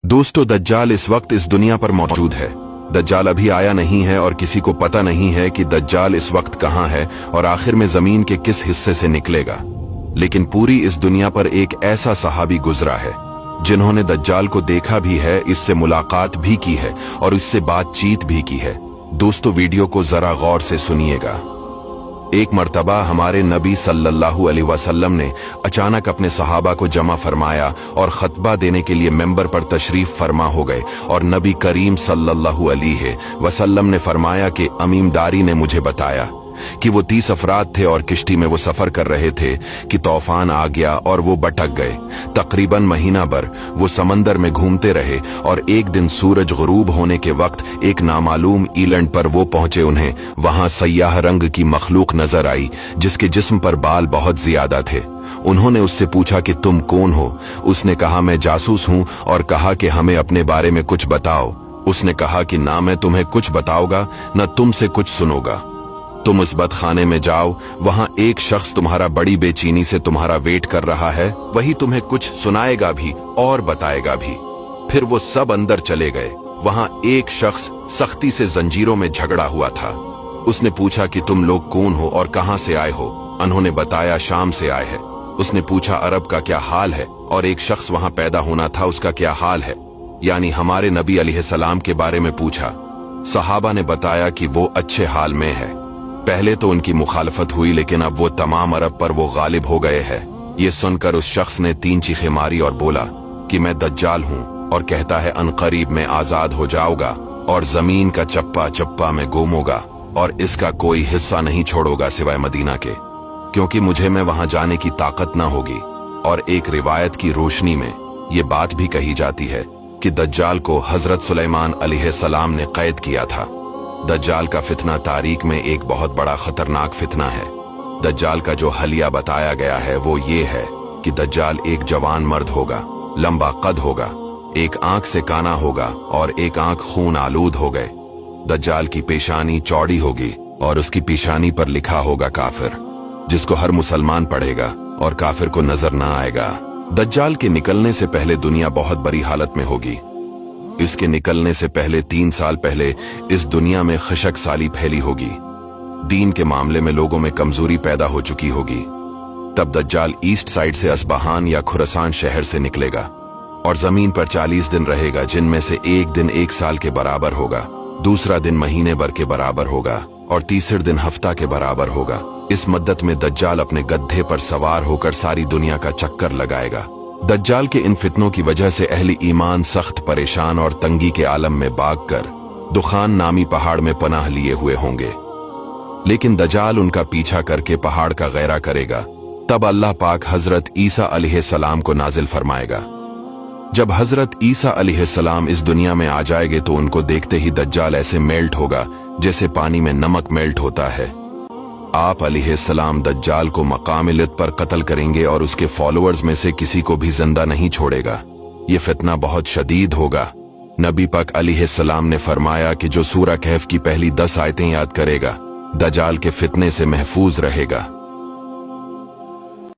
दोस्तों, दज्जाल इस वक्त इस दुनिया पर मौजूद है। दज्जाल अभी आया नहीं है और किसी को पता नहीं है कि दज्जाल इस वक्त कहां है और आखिर में जमीन के किस हिस्से से निकलेगा। लेकिन पूरी इस दुनिया पर एक ऐसा सहाबी गुजरा है जिन्होंने दज्जाल को देखा भी है, इससे मुलाकात भी की है और इससे बातचीत भी की है। दोस्तों, वीडियो को जरा गौर से सुनिएगा। एक मर्तबा हमारे नबी सल्लल्लाहु अलैहि वसल्लम ने अचानक अपने सहाबा को जमा फरमाया और खतबा देने के लिए मेंबर पर तशरीफ फरमा हो गए और नबी करीम सल्लल्लाहु अलैहि वसल्लम ने फरमाया कि अमीमदारी ने मुझे बताया कि वो 30 अफराद थे और किश्ती में वो सफर कर रहे थे कि तूफान आ गया और वो भटक गए। तकरीबन महीना भर वो समंदर में घूमते रहे और एक दिन सूरज गुरूब होने के वक्त एक नामालूम ईलैंड पर वो पहुंचे। उन्हें वहां सयाह रंग की मखलूक नजर आई जिसके जिस्म पर बाल बहुत ज्यादा थे। उन्होंने उससे पूछा कि तुम कौन हो? उसने कहा, मैं जासूस हूं, और कहा कि हमें अपने बारे में कुछ बताओ। उसने कहा कि ना मैं तुम्हें कुछ बताऊंगा न तुमसे कुछ सुनूंगा। तुम उस बदखाने में जाओ, वहां एक शख्स तुम्हारा बड़ी बेचैनी से तुम्हारा वेट कर रहा है, वही तुम्हें कुछ सुनाएगा भी और बताएगा भी। फिर वो सब अंदर चले गए। वहां एक शख्स सख्ती से जंजीरों में झगड़ा हुआ था। उसने पूछा कि तुम लोग कौन हो और कहां से आए हो? उन्होंने बताया, शाम से आए हैं। उसने पूछा, अरब का क्या हाल है? और एक शख्स वहां पैदा होना था, उसका क्या हाल है? यानी हमारे नबी अलैहिस्सलाम के बारे में पूछा। सहाबा ने बताया कि वो अच्छे हाल में है। पहले तो उनकी मुखालफत हुई, लेकिन अब वो तमाम अरब पर वो गालिब हो गए हैं। ये सुनकर उस शख्स ने 3 चीखें मारी और बोला कि मैं दज्जाल हूं और कहता है अनकरीब में आजाद हो जाऊंगा और जमीन का चप्पा चप्पा में घूमूंगा और इसका कोई हिस्सा नहीं छोड़ूंगा सिवाय मदीना के, क्योंकि मुझे में वहां जाने की ताकत ना होगी। और एक रिवायत की रोशनी में ये बात भी कही जाती है कि दज्जाल को हजरत सुलेमान अलैहिस्सलाम ने कैद किया था। दज्जाल का फितना तारीख में एक बहुत बड़ा खतरनाक फितना है। दज्जाल का जो हलिया बताया गया है वो ये है कि दज्जाल एक जवान मर्द होगा, लंबा कद होगा, एक आंख से काना होगा और एक आंख खून आलूद हो गए। दज्जाल की पेशानी चौड़ी होगी और उसकी पेशानी पर लिखा होगा काफिर, जिसको हर मुसलमान पढ़ेगा और काफिर को नजर ना आएगा। दज्जाल के निकलने से पहले दुनिया बहुत बुरी हालत में होगी। इसके निकलने से पहले 3 साल पहले इस दुनिया में खशक साली फैली होगी। दीन के मामले में लोगों में कमजोरी पैदा हो चुकी होगी। तब दज्जाल ईस्ट साइड से अस्बहान या खुरासान शहर से निकलेगा और जमीन पर 40 दिन रहेगा, जिनमें से एक दिन 1 साल के बराबर होगा, दूसरा दिन महीने भर के बराबर होगा और तीसरे दिन हफ्ता के बराबर होगा। इस मद्दत में दज्जाल अपने गद्धे पर सवार होकर सारी दुनिया का चक्कर लगाएगा। दज्जाल के इन फितनों की वजह से अहले ईमान सख्त परेशान और तंगी के आलम में भागकर दुखान नामी पहाड़ में पनाह लिए हुए होंगे। लेकिन दज्जाल उनका पीछा करके पहाड़ का गैरा करेगा। तब अल्लाह पाक हजरत ईसा अलैहिस्सलाम को नाजिल फरमाएगा। जब हजरत ईसा अलैहिस्सलाम इस दुनिया में आ जाएंगे तो उनको देखते ही दज्जाल ऐसे मेल्ट होगा जैसे पानी में नमक मेल्ट होता है। आप अलैहिस्सलाम दज्जाल को मकाम-ए-लित पर कत्ल करेंगे और उसके फॉलोअर्स में से किसी को भी जिंदा नहीं छोड़ेगा। ये फितना बहुत शदीद होगा। नबी पाक अलैहिस्सलाम ने फरमाया कि जो सूरह कहफ की पहली 10 आयतें याद करेगा दज्जाल के फितने से महफूज रहेगा।